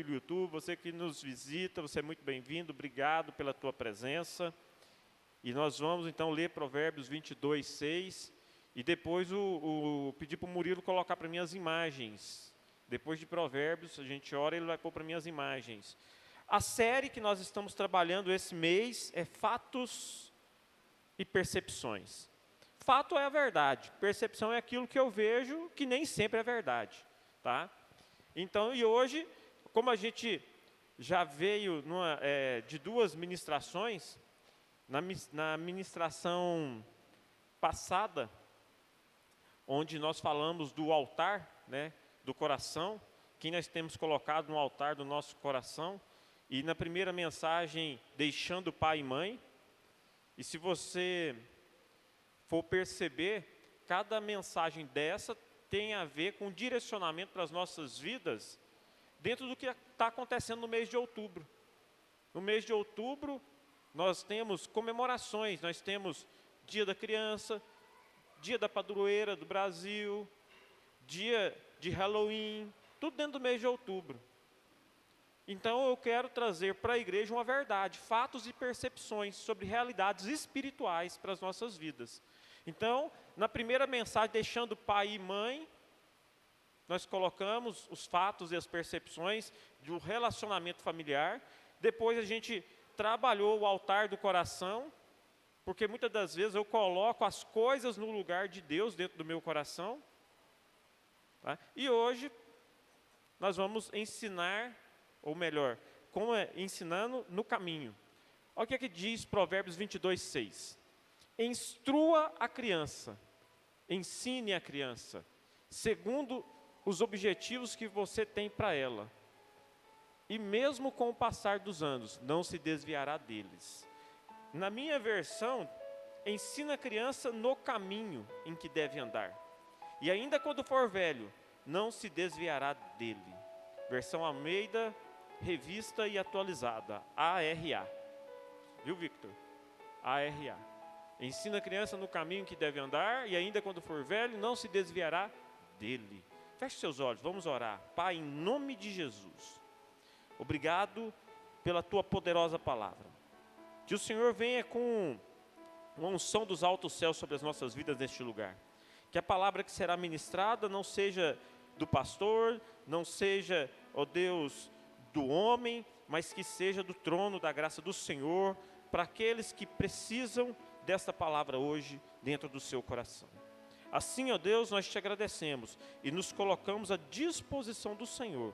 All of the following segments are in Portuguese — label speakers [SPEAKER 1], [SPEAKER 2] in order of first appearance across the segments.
[SPEAKER 1] pelo YouTube, você que nos visita, você é muito bem-vindo, obrigado pela tua presença. E nós vamos então ler Provérbios 22, 6, e depois pedir para o Murilo colocar para mim as imagens. Depois de Provérbios, a gente ora e ele vai pôr para mim as imagens. A série que nós estamos trabalhando esse mês é Fatos e Percepções. Fato é a verdade, percepção é aquilo que eu vejo que nem sempre é verdade. Tá? Então, e hoje, como a gente já veio de duas ministrações, na ministração passada, onde nós falamos do altar, né, do coração, que nós temos colocado no altar do nosso coração, e na primeira mensagem, deixando pai e mãe, e se você for perceber, cada mensagem dessa tem a ver com direcionamento para as nossas vidas, dentro do que está acontecendo no mês de outubro. No mês de outubro, nós temos comemorações, nós temos Dia da Criança, Dia da Padroeira do Brasil, Dia de Halloween, tudo dentro do mês de outubro. Então eu quero trazer para a igreja uma verdade, fatos e percepções sobre realidades espirituais para as nossas vidas. Então, na primeira mensagem, deixando pai e mãe, nós colocamos os fatos e as percepções do relacionamento familiar. Depois a gente trabalhou o altar do coração, porque muitas das vezes eu coloco as coisas no lugar de Deus dentro do meu coração. Tá? E hoje nós vamos ensinar, ou melhor, ensinando no caminho. Olha o que é que diz Provérbios 22, 6. Instrua a criança, ensine a criança, segundo os objetivos que você tem para ela. E mesmo com o passar dos anos, não se desviará deles. Na minha versão, ensina a criança no caminho em que deve andar. E ainda quando for velho, não se desviará dele. Versão Almeida, revista e atualizada, ARA. Viu, Victor? ARA. Ensina a criança no caminho que deve andar, e ainda quando for velho, não se desviará dele. Feche seus olhos, vamos orar. Pai, em nome de Jesus, obrigado pela tua poderosa palavra. Que o Senhor venha com uma unção dos altos céus sobre as nossas vidas neste lugar. Que a palavra que será ministrada não seja do pastor, não seja, ó Deus, do homem, mas que seja do trono da graça do Senhor, para aqueles que precisam desta palavra hoje dentro do seu coração. Assim, ó Deus, nós te agradecemos e nos colocamos à disposição do Senhor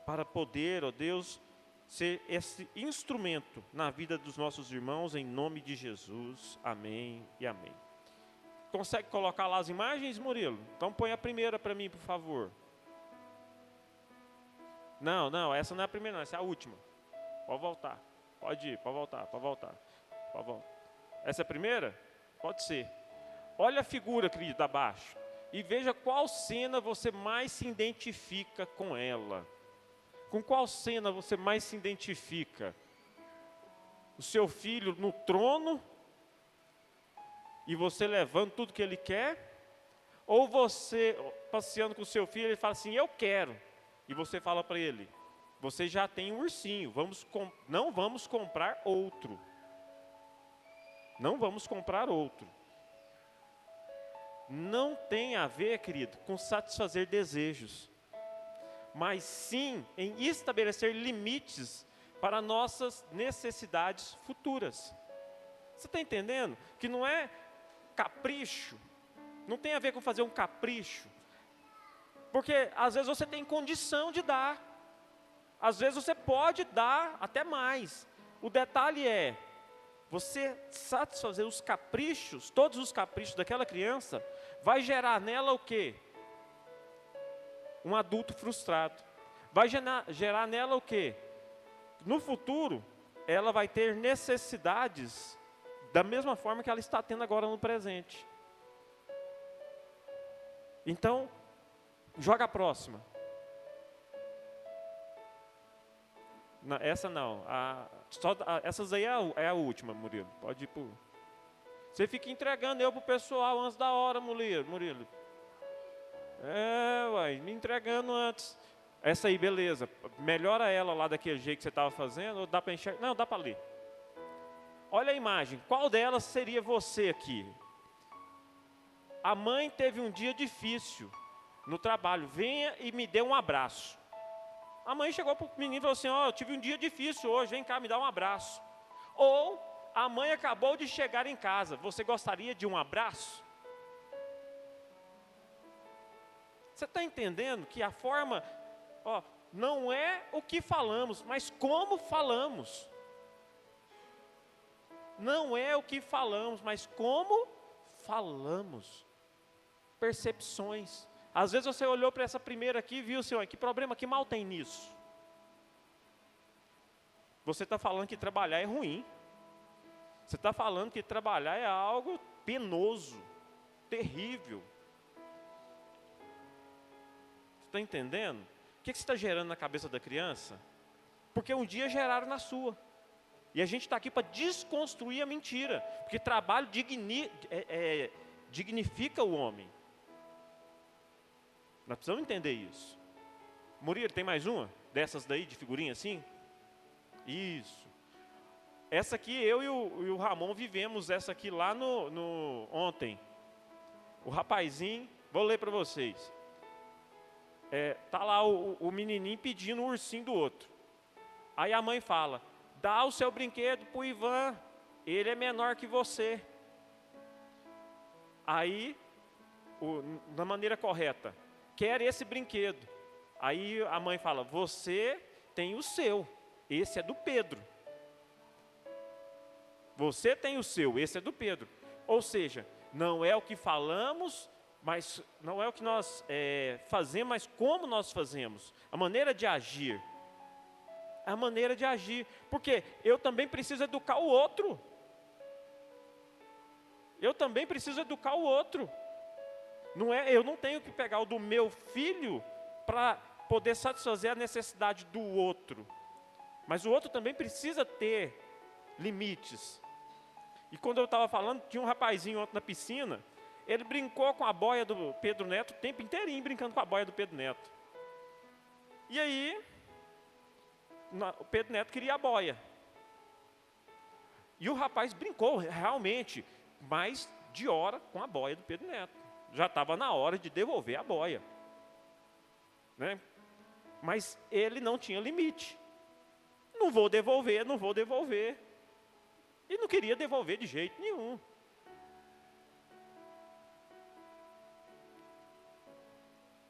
[SPEAKER 1] para poder, ó Deus, ser esse instrumento na vida dos nossos irmãos, em nome de Jesus. Amém e amém. Consegue colocar lá as imagens, Murilo? Então põe a primeira para mim, por favor. Não, essa não é a primeira, não, essa é a última. Pode voltar. Pode ir, pode voltar. Essa é a primeira? Pode ser. Olha a figura, querido, abaixo. E veja qual cena você mais se identifica com ela. Com qual cena você mais se identifica? O seu filho no trono, e você levando tudo que ele quer? Ou você passeando com o seu filho, ele fala assim, eu quero. E você fala para ele, você já tem um ursinho, não vamos comprar outro. Não vamos comprar outro. Não tem a ver, querido, com satisfazer desejos, mas sim em estabelecer limites para nossas necessidades futuras. Você está entendendo? Que não é capricho, não tem a ver com fazer um capricho, porque às vezes você tem condição de dar, às vezes você pode dar até mais. O detalhe é, você satisfazer os caprichos, todos os caprichos daquela criança, vai gerar nela o quê? Um adulto frustrado. Vai gerar nela o quê? No futuro, ela vai ter necessidades da mesma forma que ela está tendo agora no presente. Então, joga a próxima. Não, essa não. Essas aí é a última, Murilo. Pode ir por... Você fica entregando eu pro pessoal antes da hora, Murilo. Me entregando antes. Essa aí, beleza. Melhora ela lá daquele jeito que você estava fazendo, ou dá para enxergar? Não, dá para ler. Olha a imagem. Qual delas seria você aqui? A mãe teve um dia difícil no trabalho. Venha e me dê um abraço. A mãe chegou para o menino e falou assim, ó, eu tive um dia difícil hoje, vem cá me dar um abraço. Ou a mãe acabou de chegar em casa. Você gostaria de um abraço? Você está entendendo que a forma... Ó, não é o que falamos, mas como falamos. Não é o que falamos, mas como falamos. Percepções. Às vezes você olhou para essa primeira aqui e viu, Senhor, que problema, que mal tem nisso? Você está falando que trabalhar é ruim. Você está falando que trabalhar é algo penoso, terrível. Você está entendendo? O que você está gerando na cabeça da criança? Porque um dia geraram na sua. E a gente está aqui para desconstruir a mentira. Porque trabalho dignifica o homem. Nós precisamos entender isso. Murilo, tem mais uma? Dessas daí, de figurinha assim? Isso. Essa aqui, eu e o Ramon vivemos essa aqui lá ontem. O rapazinho, vou ler para vocês. Tá lá o menininho pedindo o ursinho do outro. Aí a mãe fala, dá o seu brinquedo para o Ivan, ele é menor que você. Aí, da maneira correta, quer esse brinquedo. Aí a mãe fala, você tem o seu, esse é do Pedro. Você tem o seu, esse é do Pedro. Ou seja, não é o que falamos, mas não é o que nós fazemos, mas como nós fazemos. A maneira de agir. A maneira de agir. Porque eu também preciso educar o outro. Eu também preciso educar o outro. Eu não tenho que pegar o do meu filho para poder satisfazer a necessidade do outro. Mas o outro também precisa ter limites. E quando eu estava falando, tinha um rapazinho ontem na piscina, ele brincou com a boia do Pedro Neto o tempo inteirinho, brincando com a boia do Pedro Neto. E aí, o Pedro Neto queria a boia. E o rapaz brincou realmente, mais de hora com a boia do Pedro Neto. Já estava na hora de devolver a boia. Né? Mas ele não tinha limite. Não vou devolver, não vou devolver. E não queria devolver de jeito nenhum.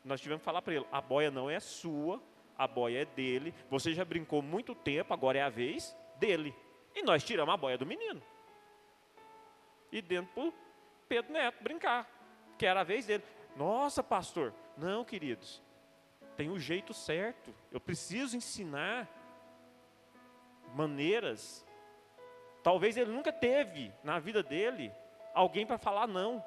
[SPEAKER 1] Nós tivemos que falar para ele, a boia não é sua, a boia é dele, você já brincou muito tempo, agora é a vez dele. E nós tiramos a boia do menino. E dentro para o Pedro Neto brincar, que era a vez dele. Nossa, pastor, não, queridos, tem o jeito certo, eu preciso ensinar maneiras. Talvez ele nunca teve na vida dele alguém para falar não.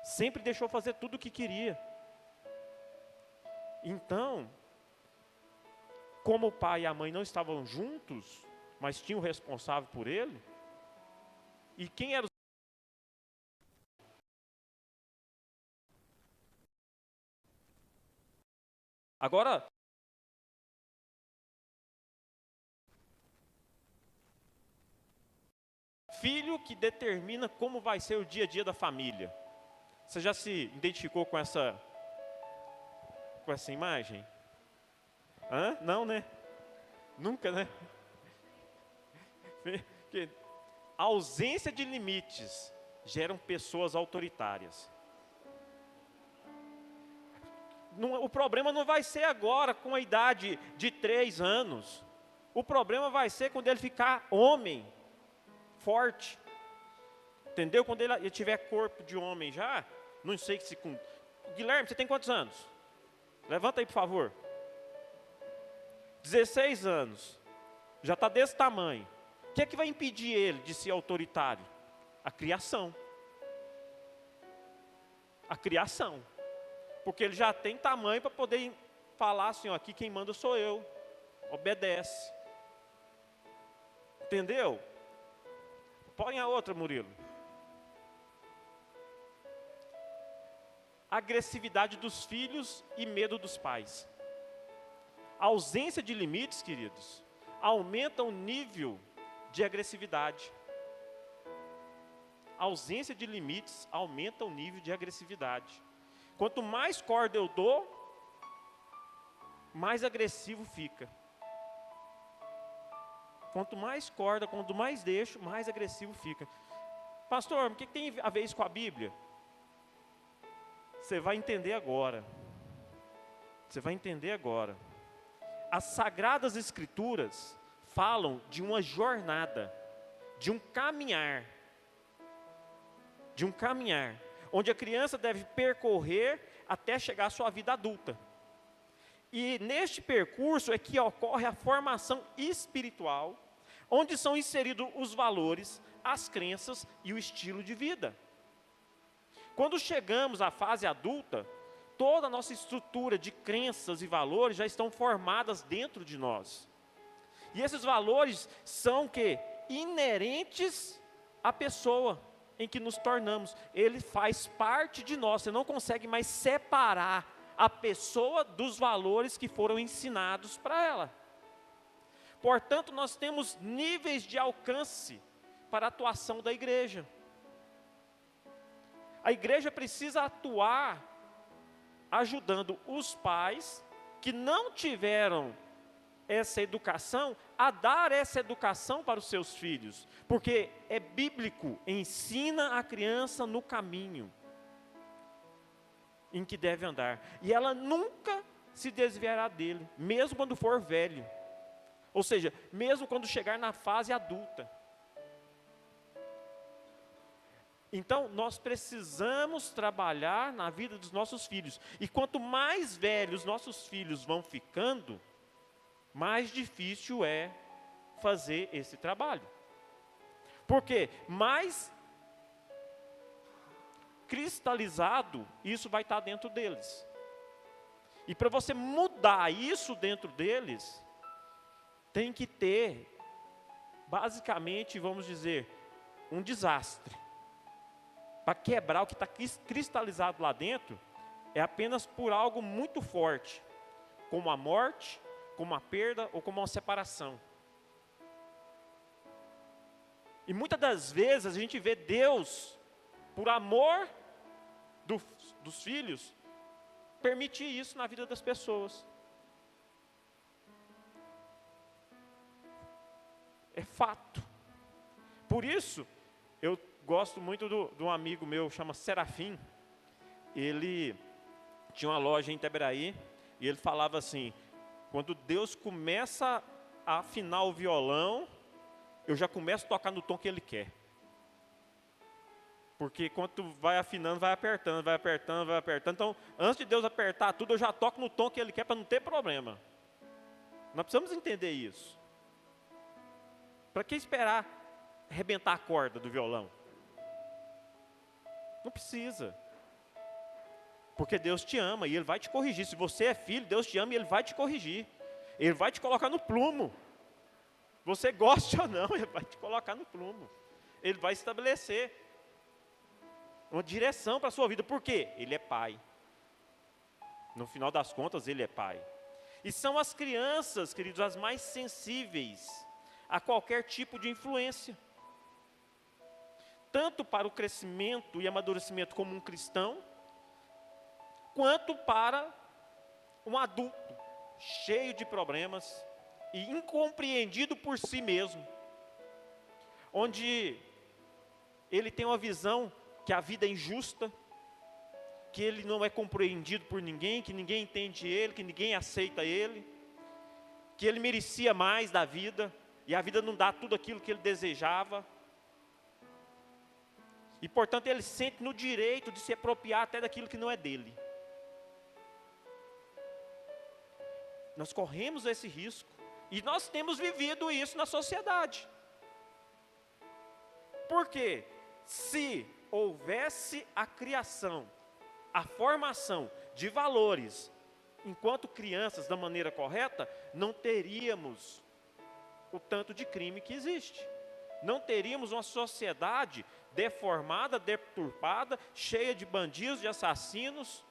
[SPEAKER 1] Sempre deixou fazer tudo o que queria. Então, como o pai e a mãe não estavam juntos, mas tinham o responsável por ele, e quem era o... Agora, filho que determina como vai ser o dia a dia da família. Você já se identificou com essa imagem? Hã? Não, né? Nunca, né? A ausência de limites geram pessoas autoritárias. O problema não vai ser agora, com a idade de 3 anos. O problema vai ser quando ele ficar homem, forte. Entendeu? Quando ele tiver corpo de homem já, não sei se com... Guilherme, você tem quantos anos? Levanta aí, por favor. 16 anos. Já está desse tamanho. O que é que vai impedir ele de ser autoritário? A criação. A criação. Porque ele já tem tamanho para poder falar assim, ó, aqui quem manda sou eu. Obedece. Entendeu? Põe a outra, Murilo. agressividade dos filhos e medo dos pais. A ausência de limites, queridos, aumenta o nível de agressividade. A ausência de limites aumenta o nível de agressividade. Quanto mais corda eu dou, mais agressivo fica. Quanto mais corda, quanto mais deixo, mais agressivo fica. Pastor, o que tem a ver isso com a Bíblia? Você vai entender agora. Você vai entender agora. As Sagradas Escrituras falam de uma jornada, de um caminhar, onde a criança deve percorrer até chegar à sua vida adulta. E neste percurso é que ocorre a formação espiritual, onde são inseridos os valores, as crenças e o estilo de vida. Quando chegamos à fase adulta, toda a nossa estrutura de crenças e valores já estão formadas dentro de nós. E esses valores são inerentes à pessoa em que nos tornamos. Ele faz parte de nós. Você não consegue mais separar a pessoa dos valores que foram ensinados para ela. Portanto, nós temos níveis de alcance para a atuação da igreja. A igreja precisa atuar ajudando os pais que não tiveram essa educação a dar essa educação para os seus filhos, porque é bíblico, ensina a criança no caminho em que deve andar, e ela nunca se desviará dele, mesmo quando for velho, ou seja, mesmo quando chegar na fase adulta. Então, nós precisamos trabalhar na vida dos nossos filhos. E quanto mais velhos nossos filhos vão ficando, mais difícil é fazer esse trabalho. Porque mais cristalizado isso vai estar dentro deles. E para você mudar isso dentro deles, tem que ter, basicamente, vamos dizer, um desastre. Para quebrar o que está cristalizado lá dentro, é apenas por algo muito forte, como a morte, como a perda ou como uma separação. E muitas das vezes a gente vê Deus, por amor dos filhos, permitir isso na vida das pessoas. É fato. Por isso, eu gosto muito de um amigo meu, chama Serafim. Ele tinha uma loja em Itabraí, e ele falava assim: quando Deus começa a afinar o violão, eu já começo a tocar no tom que Ele quer. Porque quando vai afinando, vai apertando, vai apertando, vai apertando. Então, antes de Deus apertar tudo, eu já toco no tom que Ele quer para não ter problema. Nós precisamos entender isso. Para que esperar arrebentar a corda do violão? Não precisa. Porque Deus te ama e Ele vai te corrigir. Se você é filho, Deus te ama e Ele vai te corrigir. Ele vai te colocar no plumo. Você goste ou não, Ele vai te colocar no plumo. Ele vai estabelecer uma direção para a sua vida. Por quê? Ele é pai. No final das contas, Ele é pai. E são as crianças, queridos, as mais sensíveis a qualquer tipo de influência. Tanto para o crescimento e amadurecimento como um cristão, quanto para um adulto cheio de problemas e incompreendido por si mesmo, onde ele tem uma visão que a vida é injusta, que ele não é compreendido por ninguém, que ninguém entende ele, que ninguém aceita ele, que ele merecia mais da vida, e a vida não dá tudo aquilo que ele desejava. E, portanto, ele sente no direito de se apropriar até daquilo que não é dele. Nós corremos esse risco. E nós temos vivido isso na sociedade. Por quê? Se houvesse a criação, a formação de valores, enquanto crianças da maneira correta, não teríamos o tanto de crime que existe. Não teríamos uma sociedade deformada, deturpada, cheia de bandidos, de assassinos.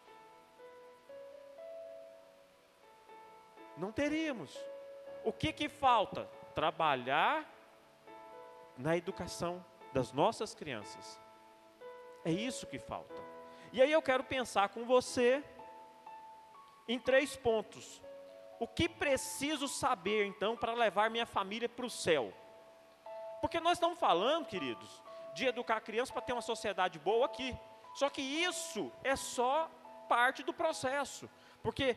[SPEAKER 1] Não teríamos. O que falta? Trabalhar na educação das nossas crianças. É isso que falta. E aí eu quero pensar com você em 3 pontos. O que preciso saber, então, para levar minha família para o céu? Porque nós estamos falando, queridos, de educar a criança para ter uma sociedade boa aqui. Só que isso é só parte do processo. Porque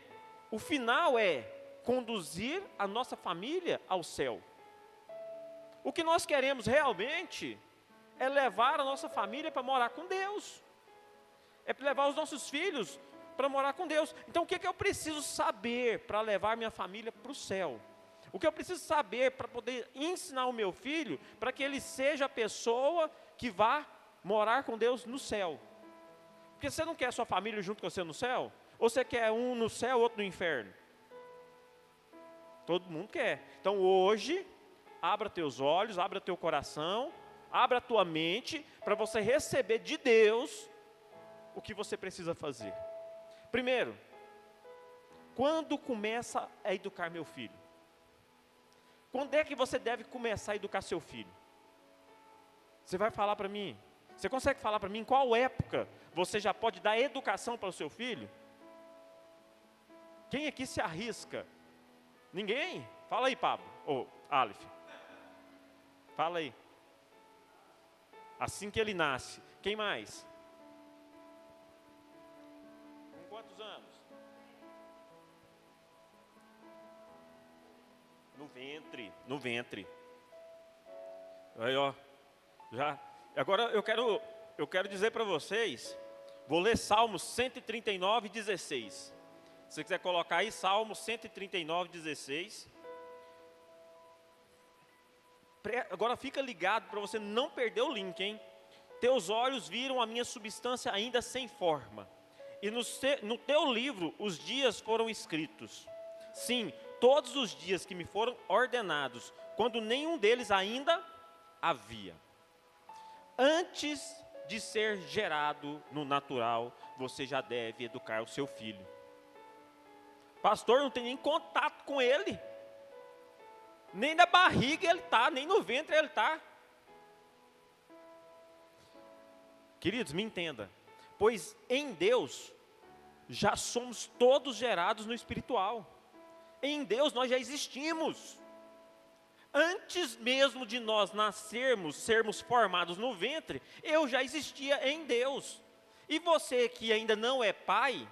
[SPEAKER 1] o final é conduzir a nossa família ao céu. O que nós queremos realmente é levar a nossa família para morar com Deus. É levar os nossos filhos para morar com Deus. Então o que eu preciso saber para levar minha família para o céu? O que eu preciso saber para poder ensinar o meu filho, para que ele seja a pessoa que vá morar com Deus no céu? Porque você não quer sua família junto com você no céu? Ou você quer um no céu, outro no inferno? Todo mundo quer. Então hoje, abra teus olhos, abra teu coração, abra tua mente, para você receber de Deus o que você precisa fazer. Primeiro, quando começa a educar meu filho? Quando é que você deve começar a educar seu filho? Você vai falar para mim? Você consegue falar para mim em qual época você já pode dar educação para o seu filho? Quem aqui se arrisca? Ninguém? Fala aí, Pablo. Ou Aleph. Fala aí. Assim que ele nasce. Quem mais? Com quantos anos? No ventre. Aí, ó. Já. Agora eu quero dizer para vocês, vou ler Salmos 139, 16. Se você quiser colocar aí, Salmos 139, 16. Agora fica ligado para você não perder o link, hein? Teus olhos viram a minha substância ainda sem forma, e no teu livro os dias foram escritos. Sim, todos os dias que me foram ordenados, quando nenhum deles ainda havia. Antes de ser gerado no natural, você já deve educar o seu filho. Pastor, não tem nem contato com ele. Nem na barriga ele está, nem no ventre ele está. Queridos, me entenda. Pois em Deus, já somos todos gerados no espiritual. Em Deus nós já existimos. Antes mesmo de nós nascermos, sermos formados no ventre, eu já existia em Deus. E você que ainda não é pai,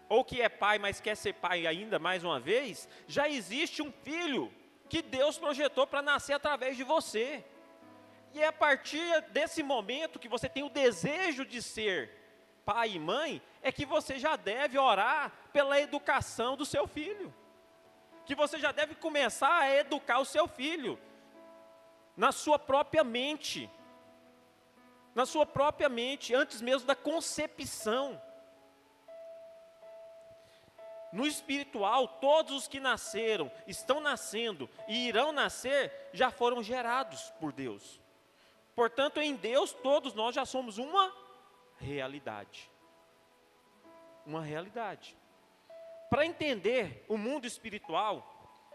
[SPEAKER 1] ou que é pai, mas quer ser pai ainda mais uma vez, já existe um filho que Deus projetou para nascer através de você. E é a partir desse momento que você tem o desejo de ser pai e mãe, é que você já deve orar pela educação do seu filho. Que você já deve começar a educar o seu filho na sua própria mente. Na sua própria mente, antes mesmo da concepção. No espiritual, todos os que nasceram, estão nascendo e irão nascer, já foram gerados por Deus. Portanto, em Deus, todos nós já somos uma realidade. Uma realidade. Para entender o mundo espiritual,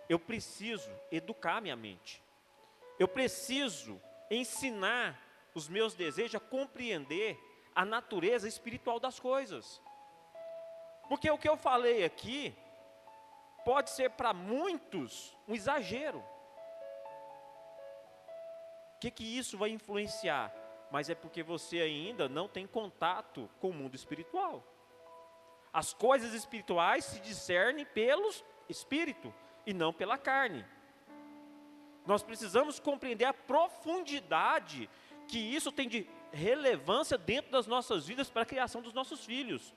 [SPEAKER 1] eu preciso educar minha mente. Eu preciso ensinar os meus desejos a compreender a natureza espiritual das coisas. Porque o que eu falei aqui pode ser para muitos um exagero. O que isso vai influenciar? Mas é porque você ainda não tem contato com o mundo espiritual. As coisas espirituais se discernem pelo Espírito e não pela carne. Nós precisamos compreender a profundidade que isso tem de relevância dentro das nossas vidas para a criação dos nossos filhos.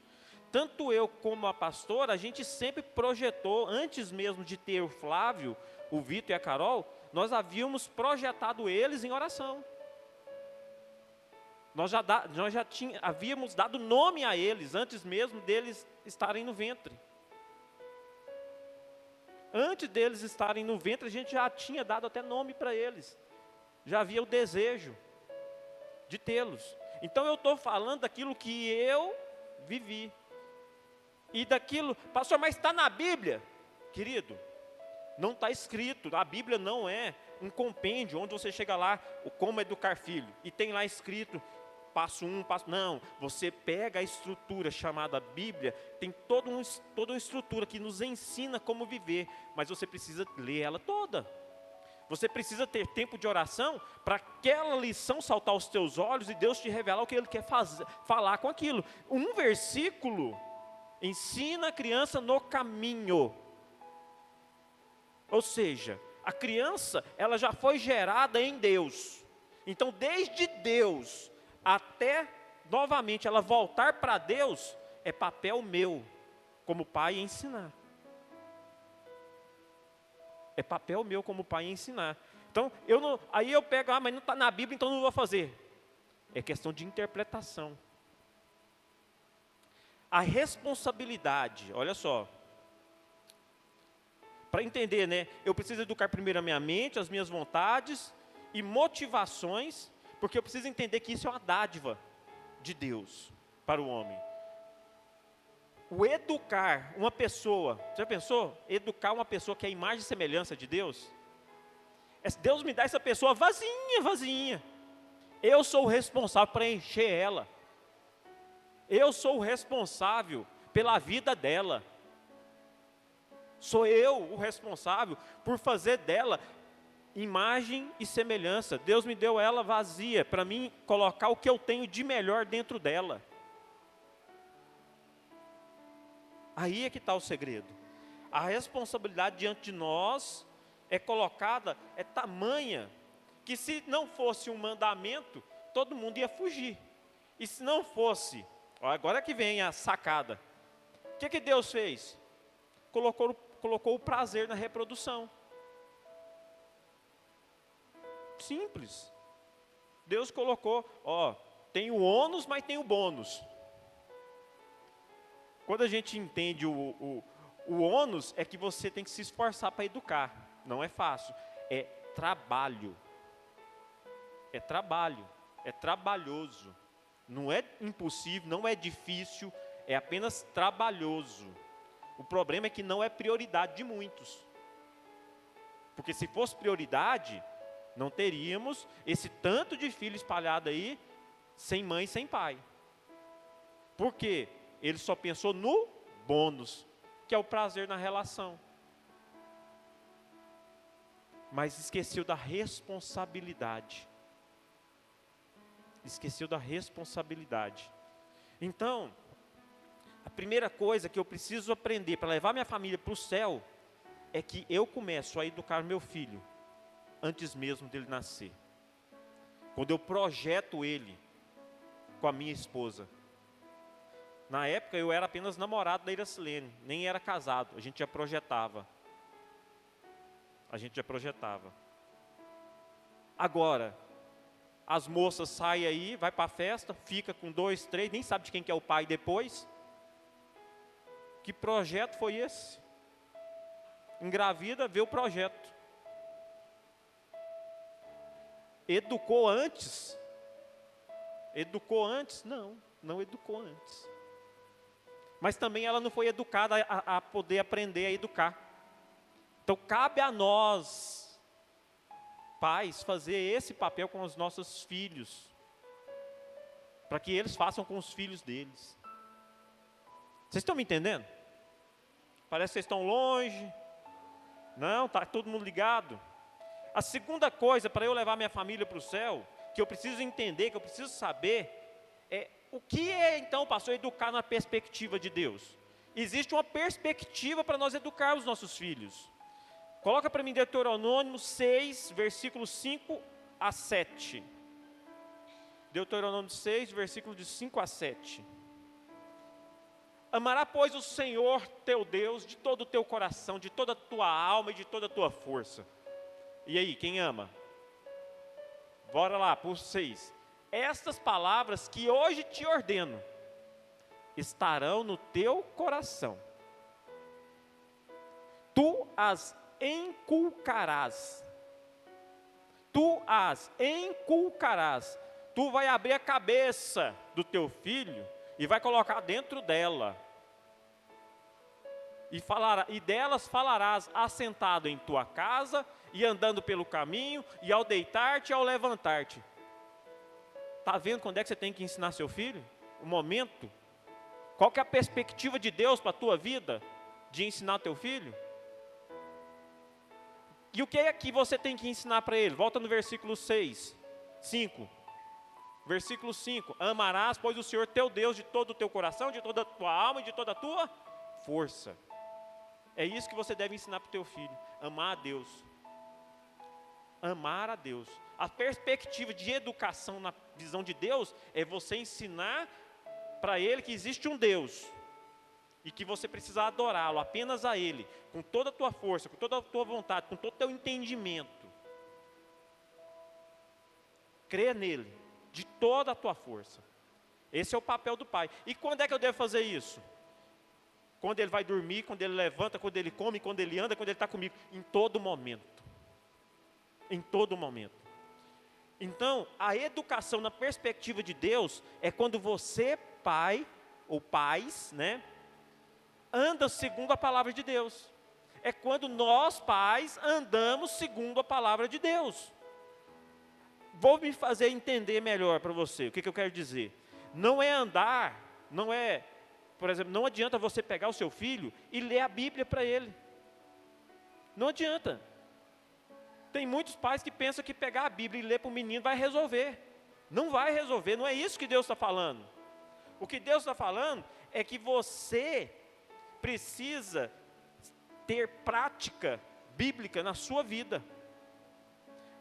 [SPEAKER 1] Tanto eu como a pastora, a gente sempre projetou, antes mesmo de ter o Flávio, o Vitor e a Carol, nós havíamos projetado eles em oração. Nós já havíamos dado nome a eles, antes mesmo deles estarem no ventre. Antes deles estarem no ventre, a gente já tinha dado até nome para eles. Já havia o desejo. de tê-los. Então eu estou falando daquilo que eu vivi. E daquilo, pastor, mas está na Bíblia. Querido, não está escrito. A Bíblia não é um compêndio onde você chega lá, o como educar filho, e tem lá escrito, passo 1, passo... Não, você pega a estrutura chamada Bíblia, tem toda uma estrutura que nos ensina como viver, mas você precisa ler ela toda. Você precisa ter tempo de oração para aquela lição saltar aos teus olhos e Deus te revelar o que Ele quer falar com aquilo. Um versículo ensina a criança no caminho. Ou seja, a criança, ela já foi gerada em Deus. Então, desde Deus até, novamente, ela voltar para Deus, é papel meu, como pai, ensinar. É papel meu como pai ensinar. Então, aí eu pego, mas não está na Bíblia, então não vou fazer. É questão de interpretação. A responsabilidade, olha só. Para entender, né? Eu preciso educar primeiro a minha mente, as minhas vontades e motivações, porque eu preciso entender que isso é uma dádiva de Deus para o homem. O educar uma pessoa, já pensou? Educar uma pessoa que é a imagem e semelhança de Deus? Deus me dá essa pessoa vazinha. Eu sou o responsável para encher ela. Eu sou o responsável pela vida dela. Sou eu o responsável por fazer dela imagem e semelhança. Deus me deu ela vazia para mim colocar o que eu tenho de melhor dentro dela. Aí é que está o segredo. A responsabilidade diante de nós é colocada, é tamanha, que se não fosse um mandamento, todo mundo ia fugir. E se não fosse, agora que vem a sacada. O que Deus fez? Colocou o prazer na reprodução. Simples. Deus colocou, tem o ônus, mas tem o bônus. Quando a gente entende o ônus, é que você tem que se esforçar para educar. Não é fácil. É trabalho. É trabalho. É trabalhoso. Não é impossível, não é difícil, é apenas trabalhoso. O problema é que não é prioridade de muitos. Porque se fosse prioridade, não teríamos esse tanto de filho espalhado aí, sem mãe e sem pai. Por quê? Ele só pensou no bônus, que é o prazer na relação. Mas esqueceu da responsabilidade. Esqueceu da responsabilidade. Então, a primeira coisa que eu preciso aprender para levar minha família para o céu, é que eu começo a educar meu filho, antes mesmo dele nascer. Quando eu projeto ele com a minha esposa. Na época eu era apenas namorado da Iracilene, nem era casado, a gente já projetava. Agora, as moças saem aí, vai para a festa, fica com 2, 3, nem sabe de quem que é o pai depois. Que projeto foi esse? Engravida, vê o projeto. Educou antes? Educou antes? Não educou antes. Mas também ela não foi educada a poder aprender a educar. Então cabe a nós, pais, fazer esse papel com os nossos filhos, para que eles façam com os filhos deles. Vocês estão me entendendo? Parece que vocês estão longe. Não, está todo mundo ligado. A segunda coisa para eu levar minha família para o céu, que eu preciso entender, que eu preciso saber, é o que é então, pastor, educar na perspectiva de Deus? Existe uma perspectiva para nós educar os nossos filhos. Coloca para mim Deuteronômio 6, versículos 5 a 7. Deuteronômio 6, versículos de 5 a 7. Amará, pois, o Senhor teu Deus de todo o teu coração, de toda a tua alma e de toda a tua força. E aí, quem ama? Bora lá, por 6. Estas palavras que hoje te ordeno, estarão no teu coração. Tu as inculcarás. Tu as inculcarás tu vai abrir a cabeça do teu filho e vai colocar dentro dela. E delas falarás assentado em tua casa e andando pelo caminho e ao deitar-te e ao levantar-te. Está vendo quando é que você tem que ensinar seu filho? O momento. Qual que é a perspectiva de Deus para a tua vida? De ensinar teu filho? E o que é que você tem que ensinar para ele? Volta no versículo 5. Versículo 5. Amarás, pois, o Senhor teu Deus de todo o teu coração, de toda a tua alma e de toda a tua força. É isso que você deve ensinar para o teu filho. Amar a Deus. Amar a Deus. A perspectiva de educação na visão de Deus é você ensinar para ele que existe um Deus. E que você precisa adorá-lo, apenas a Ele, com toda a tua força, com toda a tua vontade, com todo o teu entendimento. Crer nele, de toda a tua força. Esse é o papel do pai. E quando é que eu devo fazer isso? Quando ele vai dormir, quando ele levanta, quando ele come, quando ele anda, quando ele está comigo. Em todo momento. Em todo momento. Então, a educação na perspectiva de Deus é quando você, pai, ou pais, né? Anda segundo a palavra de Deus. É quando nós, pais, andamos segundo a palavra de Deus. Vou me fazer entender melhor para você. O que eu quero dizer? Não é andar, não é, por exemplo, não adianta você pegar o seu filho e ler a Bíblia para ele. Não adianta. Tem muitos pais que pensam que pegar a Bíblia e ler para o menino vai resolver. Não vai resolver, não é isso que Deus está falando. O que Deus está falando é que você precisa ter prática bíblica na sua vida.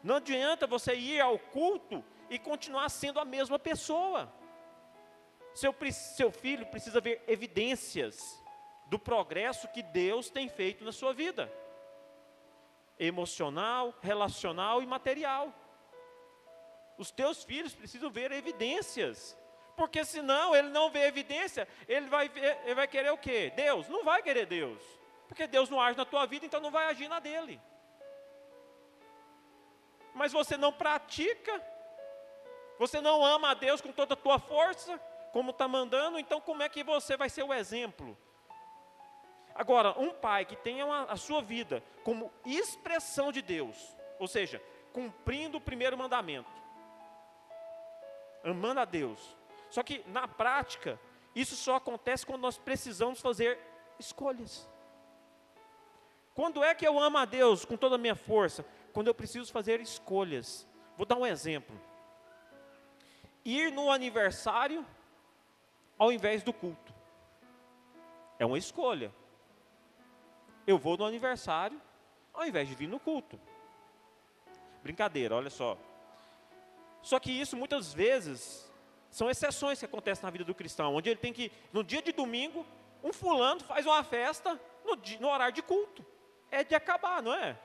[SPEAKER 1] Não adianta você ir ao culto e continuar sendo a mesma pessoa. Seu filho precisa ver evidências do progresso que Deus tem feito na sua vida. Emocional, relacional e material. Os teus filhos precisam ver evidências. Porque senão ele não vê evidência, ele vai querer o quê? Deus? Não vai querer Deus. Porque Deus não age na tua vida, então não vai agir na dele. Mas você não pratica, você não ama a Deus com toda a tua força, como está mandando, então como é que você vai ser o exemplo? Agora, um pai que tenha a sua vida como expressão de Deus, ou seja, cumprindo o primeiro mandamento, amando a Deus. Só que, na prática, isso só acontece quando nós precisamos fazer escolhas. Quando é que eu amo a Deus com toda a minha força? Quando eu preciso fazer escolhas. Vou dar um exemplo. Ir no aniversário ao invés do culto. É uma escolha. Eu vou no aniversário ao invés de vir no culto. Brincadeira, olha só. Só que isso muitas vezes são exceções que acontecem na vida do cristão, onde ele tem que, no dia de domingo, um fulano faz uma festa no horário de culto. É de acabar, não é?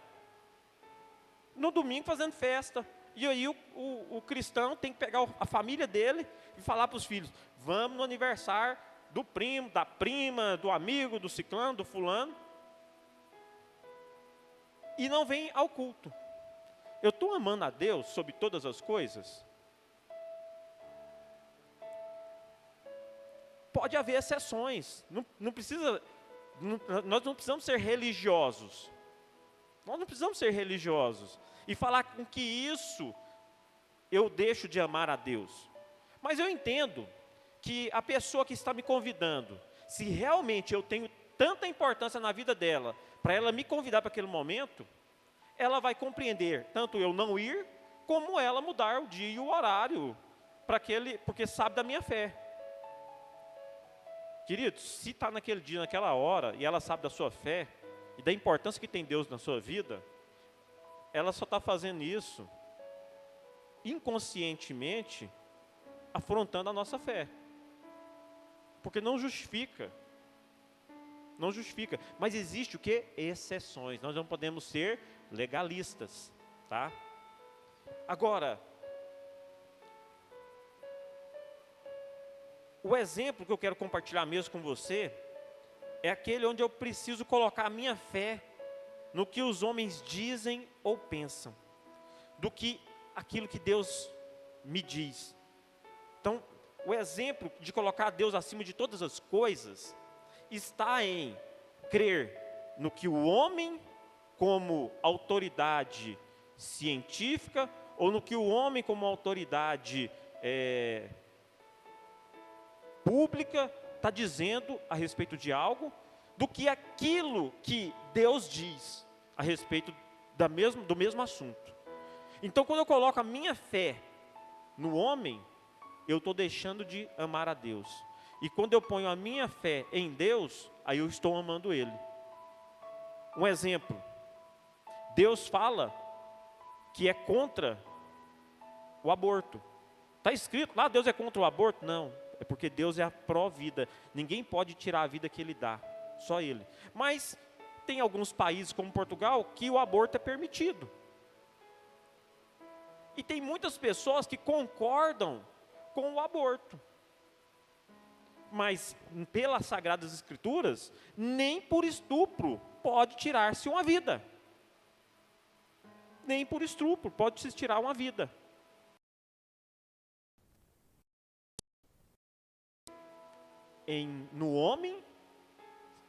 [SPEAKER 1] No domingo fazendo festa. E aí o cristão tem que pegar a família dele e falar para os filhos: vamos no aniversário do primo, da prima, do amigo, do ciclano, do fulano. E não vem ao culto. Eu estou amando a Deus sobre todas as coisas? Pode haver exceções. Nós não precisamos ser religiosos. Nós não precisamos ser religiosos e falar com que isso eu deixo de amar a Deus. Mas eu entendo que a pessoa que está me convidando, se realmente eu tenho tanta importância na vida dela, para ela me convidar para aquele momento, ela vai compreender tanto eu não ir, como ela mudar o dia e o horário, porque sabe da minha fé. Queridos, se está naquele dia, naquela hora, e ela sabe da sua fé, e da importância que tem Deus na sua vida, ela só está fazendo isso, inconscientemente, afrontando a nossa fé. Porque não justifica. Não justifica. Mas existe o quê? Exceções. Nós não podemos ser legalistas, tá? Agora, o exemplo que eu quero compartilhar mesmo com você é aquele onde eu preciso colocar a minha fé no que os homens dizem ou pensam, do que aquilo que Deus me diz. Então, o exemplo de colocar Deus acima de todas as coisas está em crer no que o homem, como autoridade científica, ou no que o homem, como autoridade pública, está dizendo a respeito de algo, do que aquilo que Deus diz a respeito do mesmo assunto. Então, quando eu coloco a minha fé no homem, eu estou deixando de amar a Deus. E quando eu ponho a minha fé em Deus, aí eu estou amando Ele. Um exemplo, Deus fala que é contra o aborto. Está escrito lá, Deus é contra o aborto? Não, é porque Deus é a pró-vida. Ninguém pode tirar a vida que Ele dá, só Ele. Mas tem alguns países, como Portugal, que o aborto é permitido. E tem muitas pessoas que concordam com o aborto. Mas, pelas Sagradas Escrituras, nem por estupro pode tirar-se uma vida. Nem por estupro pode-se tirar uma vida. No homem,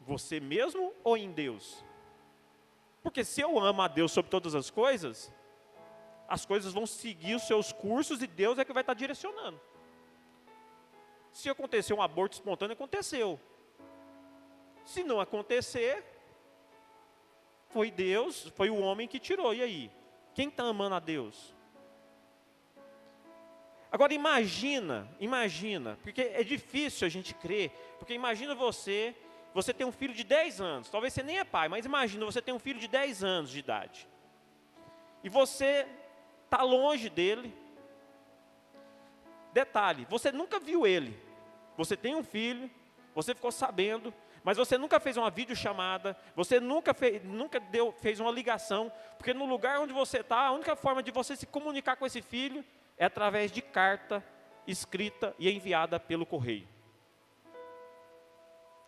[SPEAKER 1] você mesmo, ou em Deus? Porque se eu amo a Deus sobre todas as coisas vão seguir os seus cursos e Deus é que vai estar direcionando. Se acontecer um aborto espontâneo, aconteceu. Se não acontecer, foi Deus, foi o homem que tirou. E aí? Quem está amando a Deus? Agora imagina, porque é difícil a gente crer, porque imagina você tem um filho de 10 anos, talvez você nem é pai, mas imagina você tem um filho de 10 anos de idade, e você está longe dele. Detalhe, você nunca viu ele, você tem um filho, você ficou sabendo, mas você nunca fez uma videochamada, você nunca fez uma ligação, porque no lugar onde você está, a única forma de você se comunicar com esse filho é através de carta escrita e enviada pelo correio.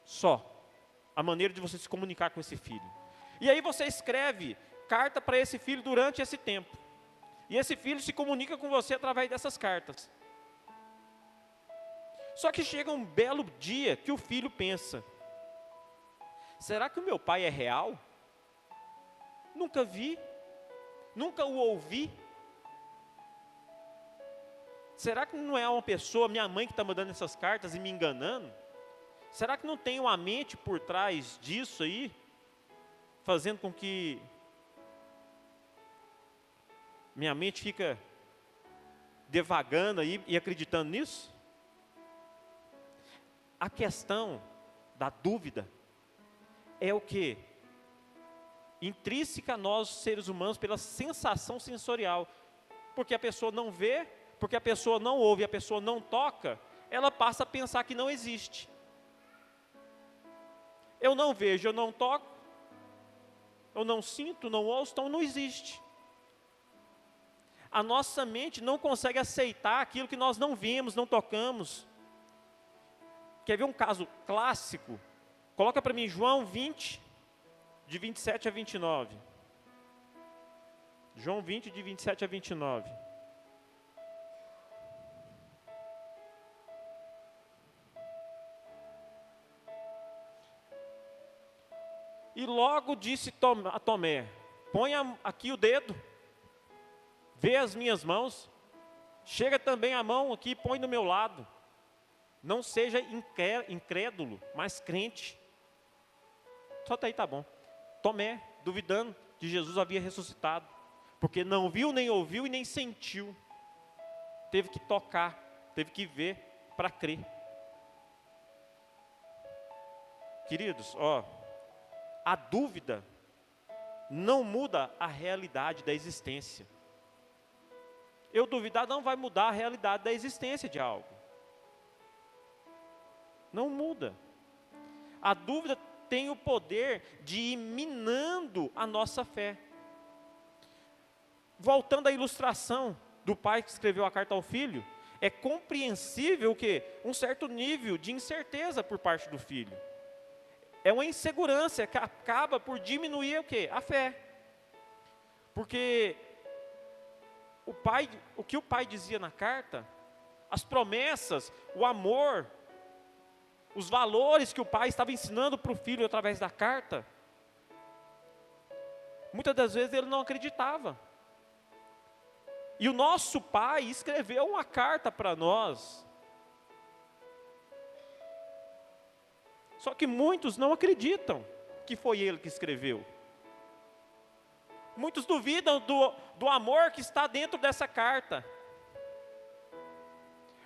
[SPEAKER 1] Só a maneira de você se comunicar com esse filho. E aí você escreve carta para esse filho durante esse tempo. E esse filho se comunica com você através dessas cartas. Só que chega um belo dia que o filho pensa: será que o meu pai é real? Nunca vi, nunca o ouvi. Será que não é uma pessoa, minha mãe, que está mandando essas cartas e me enganando? Será que não tem uma mente por trás disso aí, fazendo com que minha mente fica devagando aí e acreditando nisso? A questão da dúvida é o quê? Intrínseca a nós, seres humanos, pela sensação sensorial. Porque a pessoa não vê, porque a pessoa não ouve, a pessoa não toca, ela passa a pensar que não existe. Eu não vejo, eu não toco, eu não sinto, não ouço, então não existe. A nossa mente não consegue aceitar aquilo que nós não vemos, não tocamos. Quer ver um caso clássico? Coloca para mim João 20, de 27 a 29. João 20, de 27 a 29. E logo disse a Tomé: põe aqui o dedo, vê as minhas mãos, chega também a mão aqui e põe do meu lado. Não seja incrédulo, mas crente. Só até aí tá bom. Tomé, duvidando de Jesus havia ressuscitado, porque não viu, nem ouviu e nem sentiu. Teve que tocar, teve que ver para crer. Queridos, a dúvida não muda a realidade da existência. Eu duvidar não vai mudar a realidade da existência de algo. Não muda. A dúvida tem o poder de ir minando a nossa fé. Voltando à ilustração do pai que escreveu a carta ao filho, é compreensível que um certo nível de incerteza por parte do filho. É uma insegurança que acaba por diminuir o quê? A fé. Porque o que o pai dizia na carta, as promessas, o amor, os valores que o pai estava ensinando para o filho através da carta, muitas das vezes ele não acreditava. E o nosso pai escreveu uma carta para nós. Só que muitos não acreditam que foi ele que escreveu. Muitos duvidam do amor que está dentro dessa carta.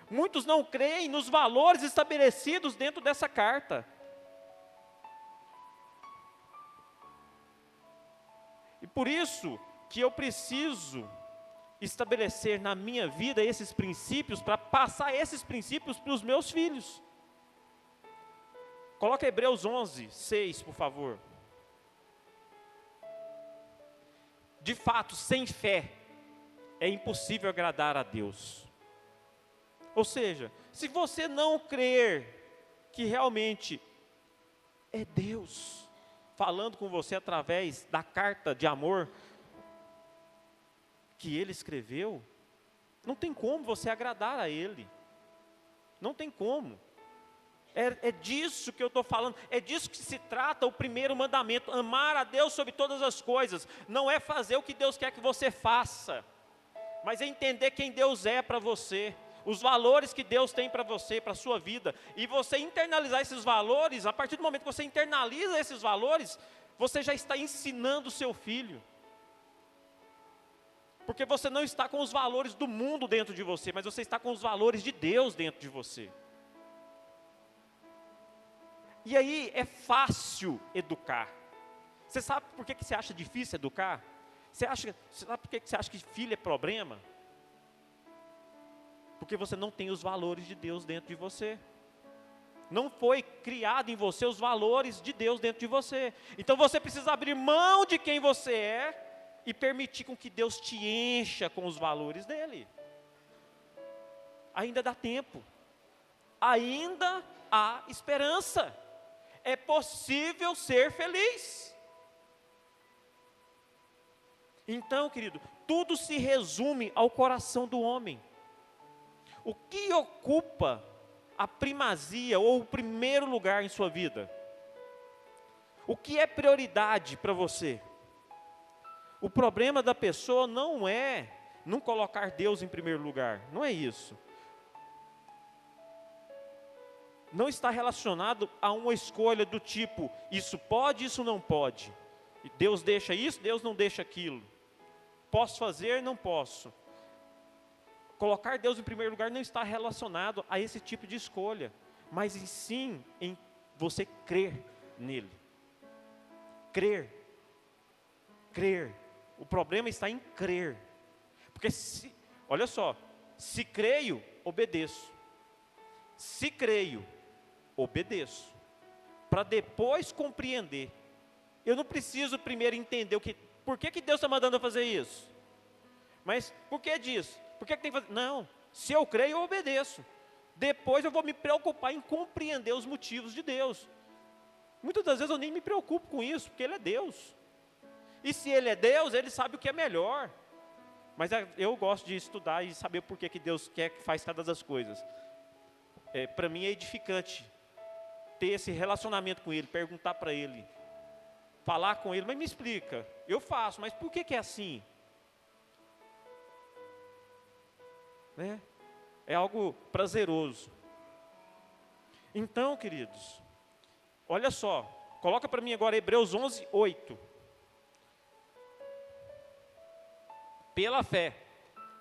[SPEAKER 1] Muitos não creem nos valores estabelecidos dentro dessa carta. E por isso que eu preciso estabelecer na minha vida esses princípios, para passar esses princípios para os meus filhos. Coloca Hebreus 11, 6, por favor. De fato, sem fé, é impossível agradar a Deus. Ou seja, se você não crer que realmente é Deus falando com você através da carta de amor que Ele escreveu, não tem como você agradar a Ele. Não tem como. É disso que eu estou falando, é disso que se trata o primeiro mandamento, amar a Deus sobre todas as coisas. Não é fazer o que Deus quer que você faça, mas é entender quem Deus é para você, os valores que Deus tem para você, para a sua vida, e você internalizar esses valores. A partir do momento que você internaliza esses valores, você já está ensinando o seu filho, porque você não está com os valores do mundo dentro de você, mas você está com os valores de Deus dentro de você. E aí é fácil educar. Você sabe por que você acha difícil educar? Sabe por que você acha que filho é problema? Porque você não tem os valores de Deus dentro de você. Não foi criado em você os valores de Deus dentro de você. Então você precisa abrir mão de quem você é e permitir com que Deus te encha com os valores dele. Ainda dá tempo. Ainda há esperança. É possível ser feliz. Então, querido, tudo se resume ao coração do homem. O que ocupa a primazia ou o primeiro lugar em sua vida? O que é prioridade para você? O problema da pessoa não é não colocar Deus em primeiro lugar, não é isso. Não está relacionado a uma escolha do tipo, isso pode, isso não pode. Deus deixa isso, Deus não deixa aquilo. Posso fazer, não posso. Colocar Deus em primeiro lugar não está relacionado a esse tipo de escolha, mas sim em você crer nele. Crer. O problema está em crer. Porque olha só, se creio, obedeço. Se creio, obedeço, para depois compreender. Eu não preciso primeiro entender por que Deus está mandando eu fazer isso. Mas por que disso? Por que tem que fazer? Não, se eu creio, eu obedeço. Depois eu vou me preocupar em compreender os motivos de Deus. Muitas das vezes eu nem me preocupo com isso, porque Ele é Deus. E se Ele é Deus, Ele sabe o que é melhor. Mas eu gosto de estudar e saber por que Deus quer que faz cada das coisas. Para mim é edificante ter esse relacionamento com Ele, perguntar para Ele, falar com Ele, mas me explica, eu faço, mas por que é assim? Né? É algo prazeroso. Então, queridos, olha só, coloca para mim agora Hebreus 11, 8. Pela fé,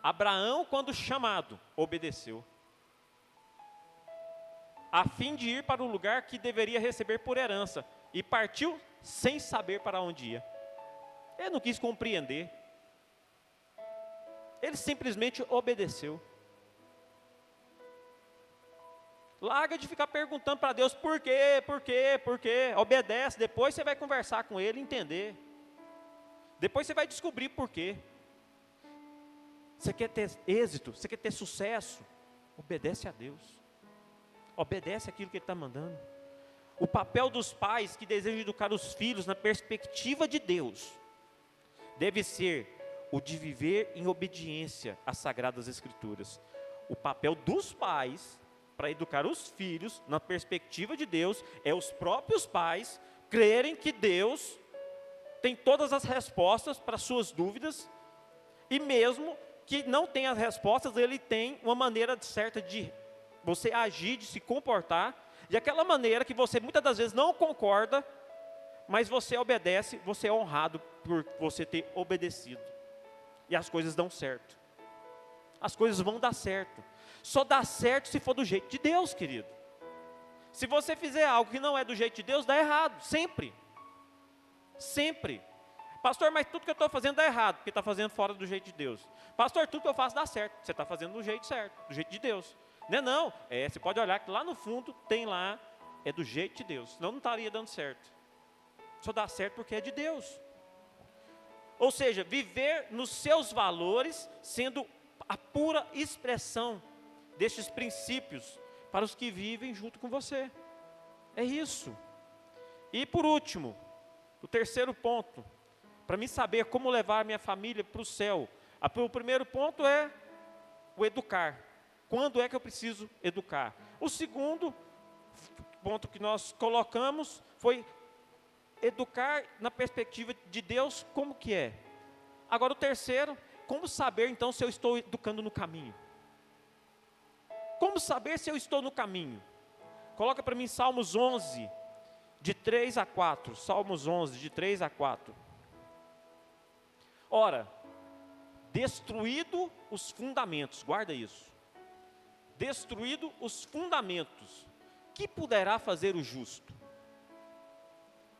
[SPEAKER 1] Abraão, quando chamado, obedeceu, a fim de ir para o lugar que deveria receber por herança, e partiu sem saber para onde ia. Ele não quis compreender, ele simplesmente obedeceu. Larga de ficar perguntando para Deus por quê, obedece, depois você vai conversar com Ele e entender, depois você vai descobrir por quê. Você quer ter êxito, você quer ter sucesso, obedece a Deus. Obedece aquilo que Ele está mandando. O papel dos pais que desejam educar os filhos na perspectiva de Deus deve ser o de viver em obediência às Sagradas Escrituras. O papel dos pais para educar os filhos, na perspectiva de Deus, é os próprios pais crerem que Deus tem todas as respostas para suas dúvidas, e mesmo que não tenha as respostas, Ele tem uma maneira certa de você agir, de se comportar, de aquela maneira que você muitas das vezes não concorda, mas você obedece, você é honrado por você ter obedecido. E as coisas dão certo. As coisas vão dar certo. Só dá certo se for do jeito de Deus, querido. Se você fizer algo que não é do jeito de Deus, dá errado, sempre. Sempre. Pastor, mas tudo que eu estou fazendo dá errado, porque está fazendo fora do jeito de Deus. Pastor, tudo que eu faço dá certo, você está fazendo do jeito certo, do jeito de Deus. Não é não, você pode olhar que lá no fundo tem lá, é do jeito de Deus, senão não estaria dando certo. Só dá certo porque é de Deus. Ou seja, viver nos seus valores, sendo a pura expressão destes princípios para os que vivem junto com você. É isso. E por último, o terceiro ponto, para mim saber como levar minha família para o céu. O primeiro ponto é o educar. Quando é que eu preciso educar? O segundo ponto que nós colocamos foi educar na perspectiva de Deus, como que é? Agora o terceiro, como saber então se eu estou educando no caminho? Como saber se eu estou no caminho? Coloca para mim Salmos 11, de 3 a 4. Salmos 11, de 3 a 4. Ora, destruído os fundamentos, guarda isso. Destruído os fundamentos, que poderá fazer o justo?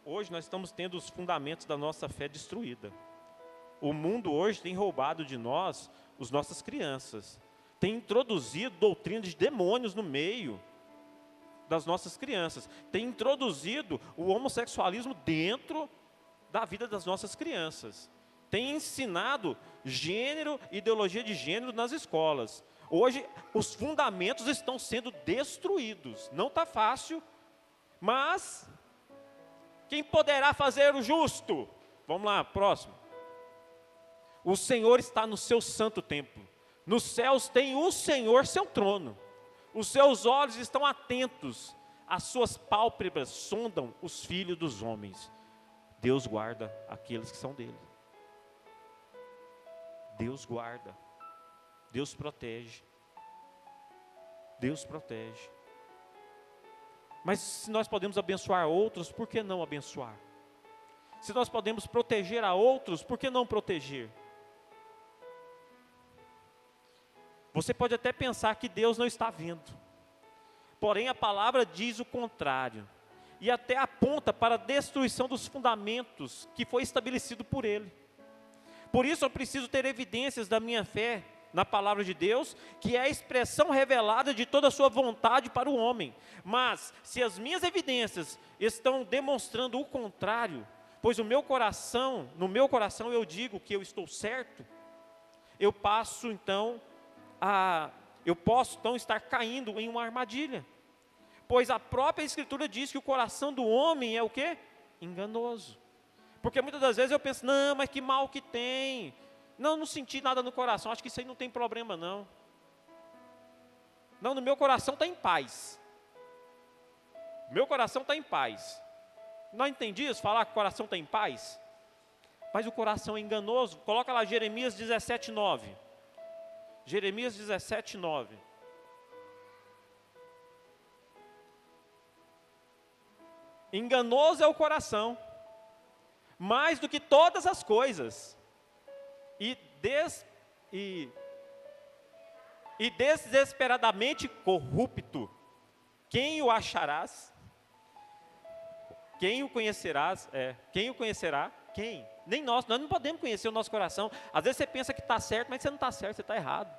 [SPEAKER 1] Hoje nós estamos tendo os fundamentos da nossa fé destruída. O mundo hoje tem roubado de nós as nossas crianças. Tem introduzido doutrinas de demônios no meio das nossas crianças. Tem introduzido o homossexualismo dentro da vida das nossas crianças. Tem ensinado gênero, ideologia de gênero nas escolas. Hoje os fundamentos estão sendo destruídos. Não está fácil, mas quem poderá fazer o justo? Vamos lá, próximo. O Senhor está no seu santo templo. Nos céus tem o Senhor seu trono. Os seus olhos estão atentos. As suas pálpebras sondam os filhos dos homens. Deus guarda aqueles que são dele. Deus guarda. Deus protege. Deus protege. Mas se nós podemos abençoar outros, por que não abençoar? Se nós podemos proteger a outros, por que não proteger? Você pode até pensar que Deus não está vendo. Porém, a palavra diz o contrário. E até aponta para a destruição dos fundamentos que foi estabelecido por Ele. Por isso eu preciso ter evidências da minha fé na palavra de Deus, que é a expressão revelada de toda a sua vontade para o homem. Mas, se as minhas evidências estão demonstrando o contrário, pois no meu coração eu digo que eu estou certo, eu posso então estar caindo em uma armadilha. Pois a própria Escritura diz que o coração do homem é o quê? Enganoso. Porque muitas das vezes eu penso, não, mas que mal que tem. Não senti nada no coração, acho que isso aí não tem problema não. Não, no meu coração está em paz. Meu coração está em paz. Não entendi isso, falar que o coração está em paz? Mas o coração é enganoso. Coloca lá Jeremias 17:9. Jeremias 17:9. Enganoso é o coração, mais do que todas as coisas, e desesperadamente corrupto. Quem o acharás? Quem o conhecerás? Quem o conhecerá? Quem? Nem nós não podemos conhecer o nosso coração. Às vezes você pensa que está certo, mas você não está certo, você está errado.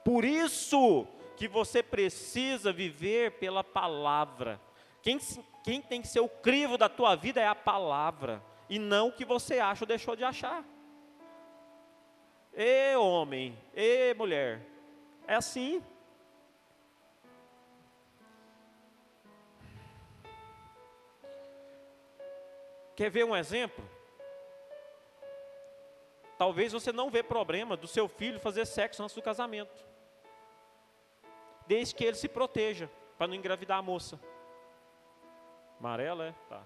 [SPEAKER 1] Por isso que você precisa viver pela palavra. Quem tem que ser o crivo da tua vida é a palavra, e não o que você acha ou deixou de achar. Ê homem, ê mulher, é assim. Quer ver um exemplo? talvez você não vê problema do seu filho fazer sexo antes do casamento, desde que ele se proteja, para não engravidar a moça. Amarela, é? Tá.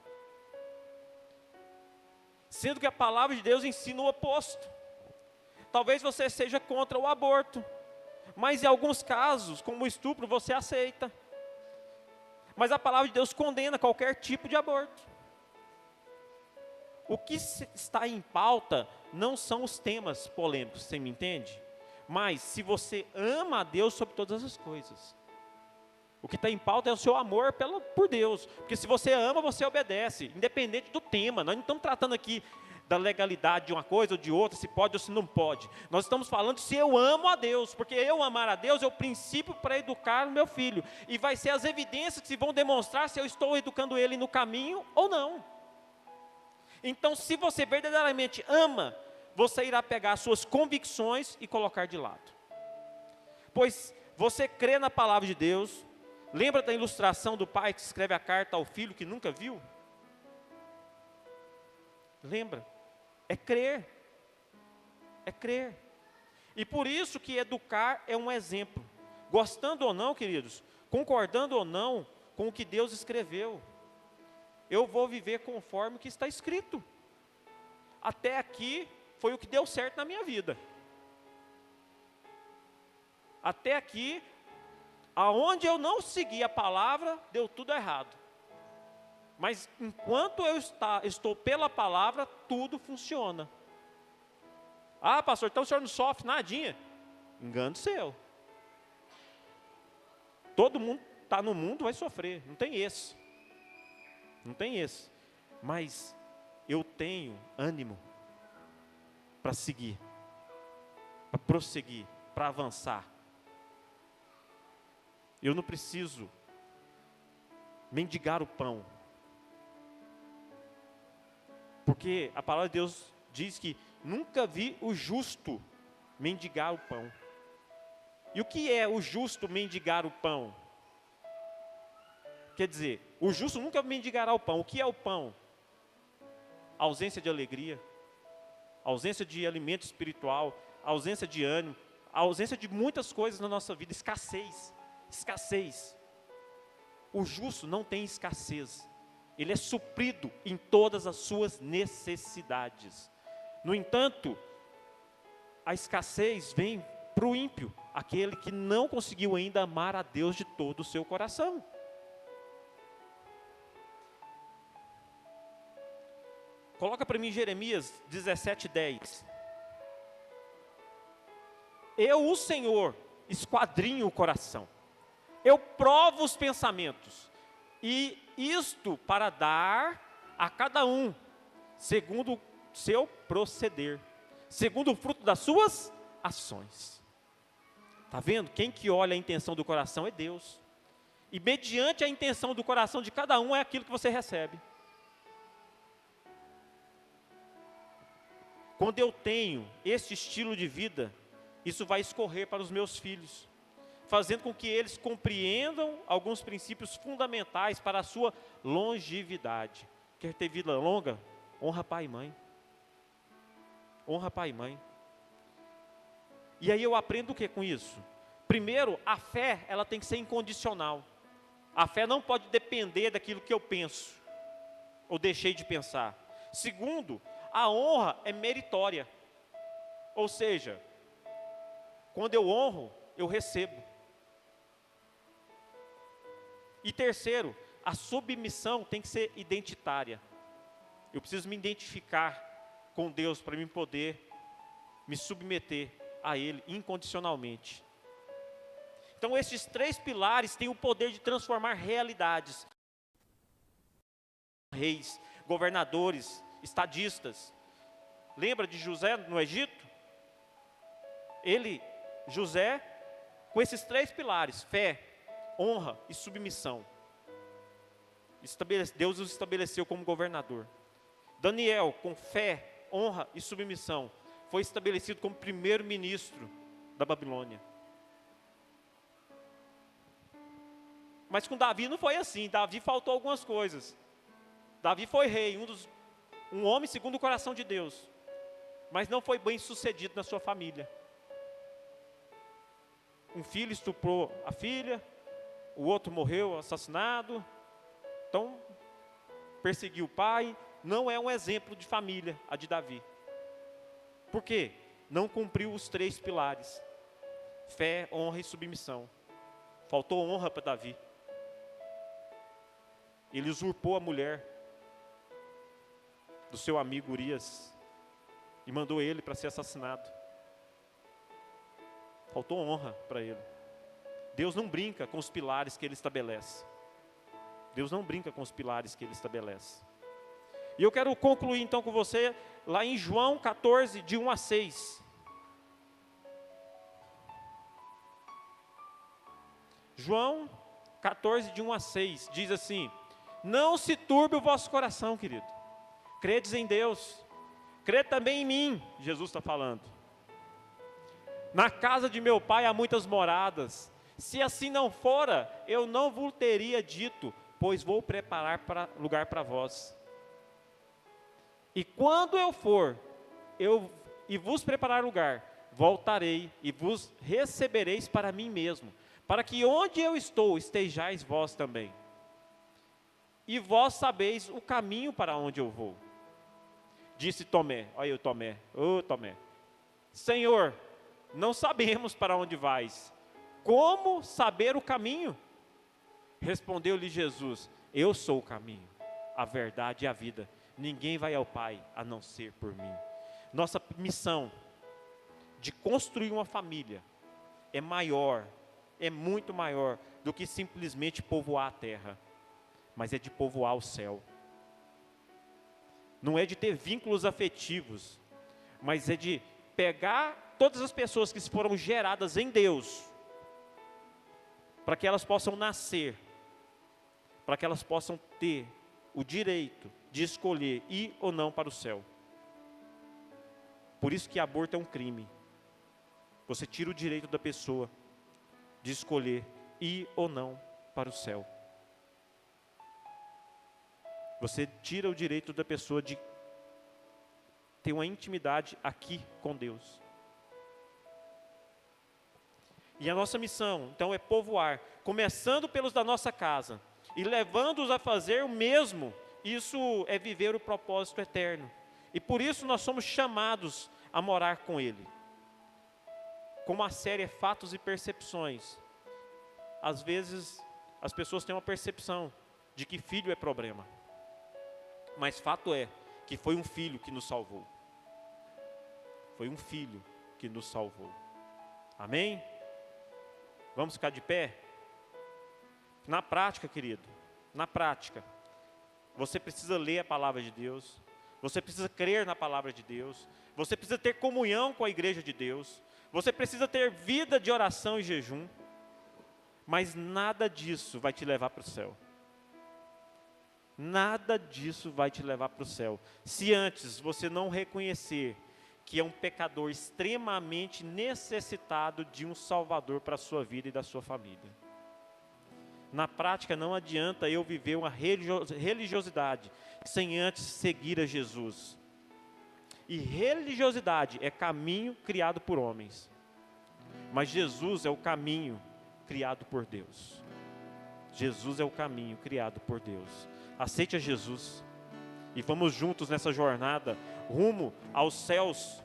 [SPEAKER 1] Sendo que a palavra de Deus ensina o oposto. Talvez você seja contra o aborto, mas em alguns casos, como o estupro, você aceita. Mas a palavra de Deus condena qualquer tipo de aborto. O que está em pauta não são os temas polêmicos, você me entende? Mas se você ama a Deus sobre todas as coisas, o que está em pauta é o seu amor por Deus. Porque se você ama, você obedece, independente do tema. Nós não estamos tratando aqui da legalidade de uma coisa ou de outra, se pode ou se não pode. Nós estamos falando se eu amo a Deus, porque eu amar a Deus é o princípio para educar o meu filho. E vai ser as evidências que vão demonstrar se eu estou educando ele no caminho ou não. Então, se você verdadeiramente ama, você irá pegar as suas convicções e colocar de lado. Pois você crê na palavra de Deus. Lembra da ilustração do pai que escreve a carta ao filho que nunca viu? Lembra? É crer. É crer. E por isso que educar é um exemplo. Gostando ou não, queridos, concordando ou não com o que Deus escreveu, eu vou viver conforme o que está escrito. Até aqui foi o que deu certo na minha vida. Até aqui, aonde eu não segui a palavra, deu tudo errado. Mas enquanto eu estou pela palavra, tudo funciona. Ah, pastor, então o senhor não sofre nadinha? Engano seu. Todo mundo está no mundo, vai sofrer, não tem esse. Não tem esse. Mas eu tenho ânimo para seguir, para prosseguir, para avançar. Eu não preciso mendigar o pão. Porque a palavra de Deus diz que nunca vi o justo mendigar o pão. E o que é o justo mendigar o pão? Quer dizer, o justo nunca mendigará o pão. O que é o pão? Ausência de alegria, ausência de alimento espiritual, ausência de ânimo, ausência de muitas coisas na nossa vida, escassez. Escassez. O justo não tem escassez. Ele é suprido em todas as suas necessidades. No entanto, a escassez vem para o ímpio, aquele que não conseguiu ainda amar a Deus de todo o seu coração. Coloca para mim Jeremias 17:10. Eu, o Senhor, esquadrinho o coração. Eu provo os pensamentos. E isto para dar a cada um, segundo o seu proceder, segundo o fruto das suas ações. Está vendo? Quem que olha a intenção do coração é Deus. E mediante a intenção do coração de cada um é aquilo que você recebe. Quando eu tenho esse estilo de vida, isso vai escorrer para os meus filhos, fazendo com que eles compreendam alguns princípios fundamentais para a sua longevidade. Quer ter vida longa? Honra pai e mãe. Honra pai e mãe. E aí eu aprendo o que com isso? Primeiro, a fé, ela tem que ser incondicional. A fé não pode depender daquilo que eu penso, ou deixei de pensar. Segundo, a honra é meritória. Ou seja, quando eu honro, eu recebo. E terceiro, a submissão tem que ser identitária. Eu preciso me identificar com Deus para mim poder me submeter a Ele incondicionalmente. Então esses três pilares têm o poder de transformar realidades. Reis, governadores, estadistas. Lembra de José no Egito? José, com esses três pilares, fé, honra e submissão, Deus os estabeleceu como governador. Daniel, com fé, honra e submissão, foi estabelecido como primeiro-ministro da Babilônia. Mas com Davi não foi assim. Davi faltou algumas coisas. Davi foi rei, um homem segundo o coração de Deus. mas não foi bem sucedido na sua família. Um filho estuprou a filha, o outro morreu assassinado, então perseguiu o pai. Não é um exemplo de família a de Davi. Por quê? Não cumpriu os 3 pilares: fé, honra e submissão. Faltou honra para Davi. Ele usurpou a mulher do seu amigo Urias e mandou ele para ser assassinado. Faltou honra para ele. Deus não brinca com os pilares que ele estabelece. Deus não brinca com os pilares que ele estabelece. E eu quero concluir então com você lá em João 14, de 1 a 6. João 14, de 1 a 6, diz assim: não se turbe o vosso coração, querido. Credes em Deus, crede também em mim. Jesus está falando. Na casa de meu pai há muitas moradas. Se assim não fora, eu não vos teria dito, pois vou preparar lugar para vós. E quando eu for, e vos preparar lugar, voltarei e vos recebereis para mim mesmo, para que onde eu estou, estejais vós também. E vós sabeis o caminho para onde eu vou. Disse Tomé, olha eu Tomé, Tomé, Senhor, não sabemos para onde vais, como saber o caminho? Respondeu-lhe Jesus, eu sou o caminho, a verdade e a vida, ninguém vai ao Pai a não ser por mim. Nossa missão de construir uma família é maior, é muito maior do que simplesmente povoar a terra, mas é de povoar o céu. Não é de ter vínculos afetivos, mas é de pegar todas as pessoas que foram geradas em Deus, para que elas possam nascer, para que elas possam ter o direito de escolher ir ou não para o céu. Por isso que aborto é um crime. Você tira o direito da pessoa de escolher ir ou não para o céu. Você tira o direito da pessoa de ter uma intimidade aqui com Deus. E a nossa missão, então, é povoar, começando pelos da nossa casa, e levando-os a fazer o mesmo. Isso é viver o propósito eterno. E por isso nós somos chamados a morar com Ele. Como a série é Fatos e Percepções, às vezes as pessoas têm uma percepção de que filho é problema. Mas fato é que foi um filho que nos salvou. Foi um filho que nos salvou. Amém? Vamos ficar de pé? Na prática, querido, na prática, você precisa ler a palavra de Deus, você precisa crer na palavra de Deus, você precisa ter comunhão com a igreja de Deus, você precisa ter vida de oração e jejum, mas nada disso vai te levar para o céu. Nada disso vai te levar para o céu, se antes você não reconhecer que é um pecador extremamente necessitado de um Salvador para a sua vida e da sua família. Na prática, não adianta eu viver uma religiosidade sem antes seguir a Jesus. E religiosidade é caminho criado por homens, mas Jesus é o caminho criado por Deus. Jesus é o caminho criado por Deus. Aceite a Jesus e vamos juntos nessa jornada rumo aos céus,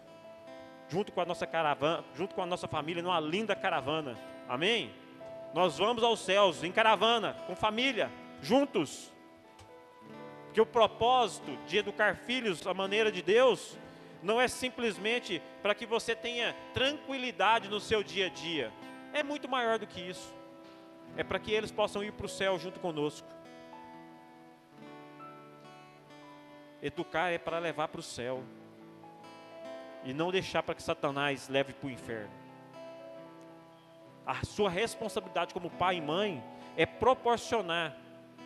[SPEAKER 1] junto com a nossa caravana, junto com a nossa família, numa linda caravana. Amém? Nós vamos aos céus em caravana, com família, juntos. Porque o propósito de educar filhos à maneira de Deus não é simplesmente para que você tenha tranquilidade no seu dia a dia. É muito maior do que isso. É para que eles possam ir para o céu junto conosco. Educar é para levar para o céu. E não deixar para que Satanás leve para o inferno. A sua responsabilidade como pai e mãe é proporcionar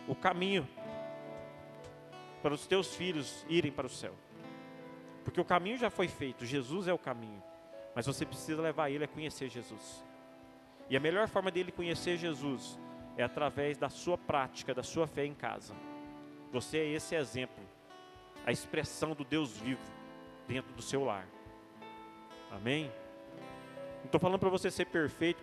[SPEAKER 1] o caminho para os teus filhos irem para o céu. Porque o caminho já foi feito, Jesus é o caminho. Mas você precisa levar ele a conhecer Jesus. E a melhor forma dele conhecer Jesus é através da sua prática, da sua fé em casa. Você é esse exemplo, a expressão do Deus vivo dentro do seu lar. Amém? Não estou falando para você ser perfeito,